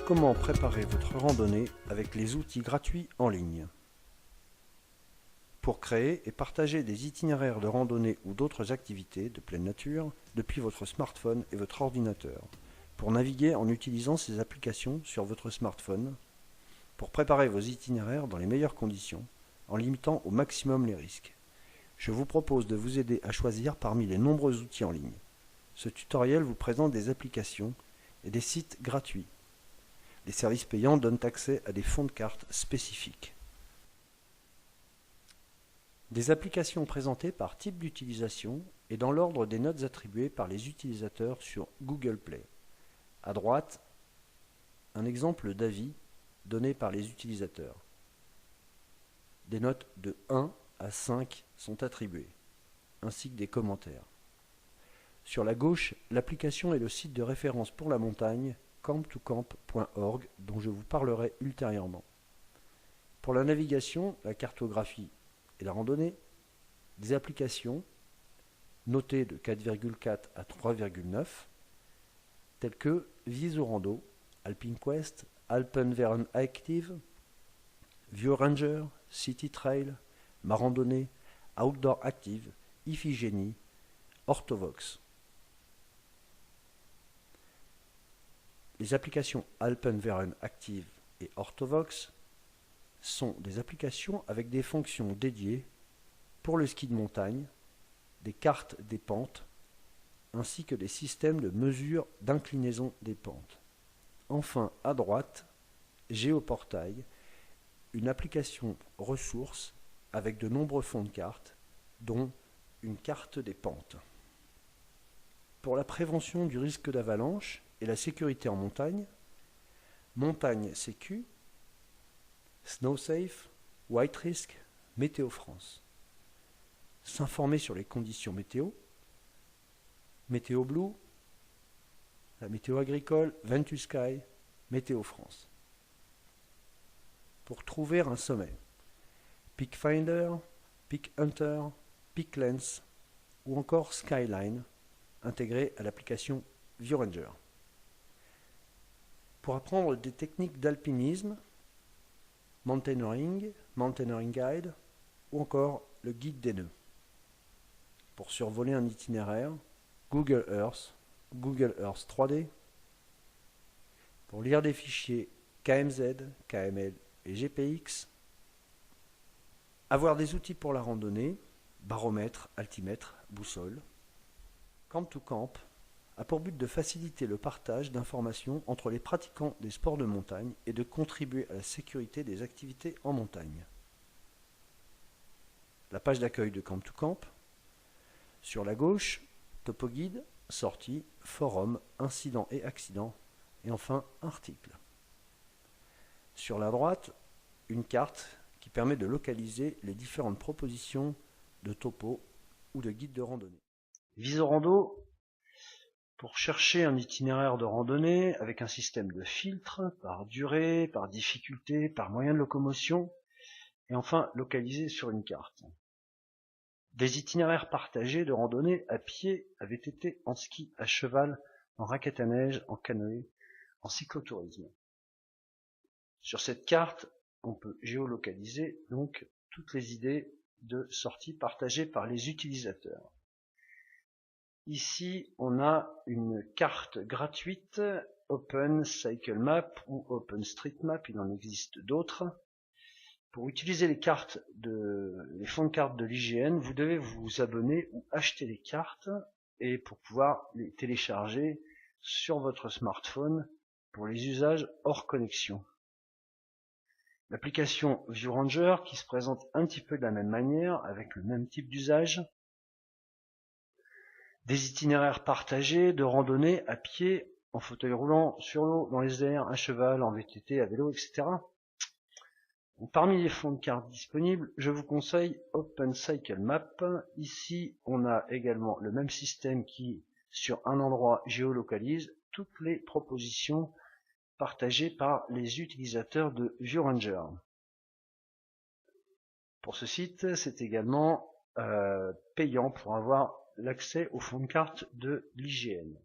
comment préparer votre randonnée avec les outils gratuits en ligne. Pour créer et partager des itinéraires de randonnée ou d'autres activités de pleine nature depuis votre smartphone et votre ordinateur. Pour naviguer en utilisant ces applications sur votre smartphone. Pour préparer vos itinéraires dans les meilleures conditions, en limitant au maximum les risques. Je vous propose de vous aider à choisir parmi les nombreux outils en ligne. Ce tutoriel vous présente des applications et des sites gratuits. Les services payants donnent accès à des fonds de cartes spécifiques. Des applications présentées par type d'utilisation et dans l'ordre des notes attribuées par les utilisateurs sur Google Play. À droite, un exemple d'avis donné par les utilisateurs. Des notes de 1 à 5 sont attribuées, ainsi que des commentaires. Sur la gauche, l'application et le site de référence pour la montagne camp2camp.org dont je vous parlerai ultérieurement. Pour la navigation, la cartographie et la randonnée, des applications notées de 4,4 à 3,9 telles que Visorando, AlpineQuest, Alpenverein Active, ViewRanger, CityTrail, Ma Randonnée, Outdoor Active, Iphigénie, Orthovox. Les applications Alpenverein Active et Orthovox sont des applications avec des fonctions dédiées pour le ski de montagne, des cartes des pentes, ainsi que des systèmes de mesure d'inclinaison des pentes. Enfin, à droite, Géoportail, une application ressource avec de nombreux fonds de cartes, dont une carte des pentes. Pour la prévention du risque d'avalanche et la sécurité en montagne, Montagne Sécu, SnowSafe, White Risk, Météo France. S'informer sur les conditions météo, Météo Blue, la météo agricole, Ventusky, Météo France. Pour trouver un sommet, Peakfinder, Peak Hunter, Peaklens ou encore Skyline, intégré à l'application ViewRanger. Pour apprendre des techniques d'alpinisme, Mountaineering, Mountaineering Guide ou encore le guide des nœuds. Pour survoler un itinéraire, Google Earth 3D. Pour lire des fichiers KMZ, KML et GPX. Avoir des outils pour la randonnée, baromètre, altimètre, boussole. Camp2Camp a pour but de faciliter le partage d'informations entre les pratiquants des sports de montagne et de contribuer à la sécurité des activités en montagne. La page d'accueil de Camp2Camp. Sur la gauche, topo-guide, sortie, forum, incidents et accidents, et enfin article. Sur la droite, une carte qui permet de localiser les différentes propositions de topo ou de guide de randonnée. Visorando, pour chercher un itinéraire de randonnée avec un système de filtre par durée, par difficulté, par moyen de locomotion, et enfin localisé sur une carte. Des itinéraires partagés de randonnée à pied avaient été en ski à cheval, en raquette à neige, en canoë, en cyclotourisme. Sur cette carte, on peut géolocaliser donc toutes les idées de sorties partagées par les utilisateurs. Ici, on a une carte gratuite, OpenCycleMap ou OpenStreetMap, il en existe d'autres. Pour utiliser les fonds de cartes de l'IGN, vous devez vous abonner ou acheter les cartes et pour pouvoir les télécharger sur votre smartphone pour les usages hors connexion. L'application ViewRanger qui se présente un petit peu de la même manière avec le même type d'usage. Des itinéraires partagés de randonnée à pied, en fauteuil roulant, sur l'eau, dans les airs, à cheval, en VTT, à vélo, etc. Parmi les fonds de cartes disponibles, je vous conseille OpenCycleMap. Ici, on a également le même système qui, sur un endroit, géolocalise toutes les propositions partagées par les utilisateurs de ViewRanger. Pour ce site, c'est également payant pour avoir l'accès aux fonds de cartes de l'IGN.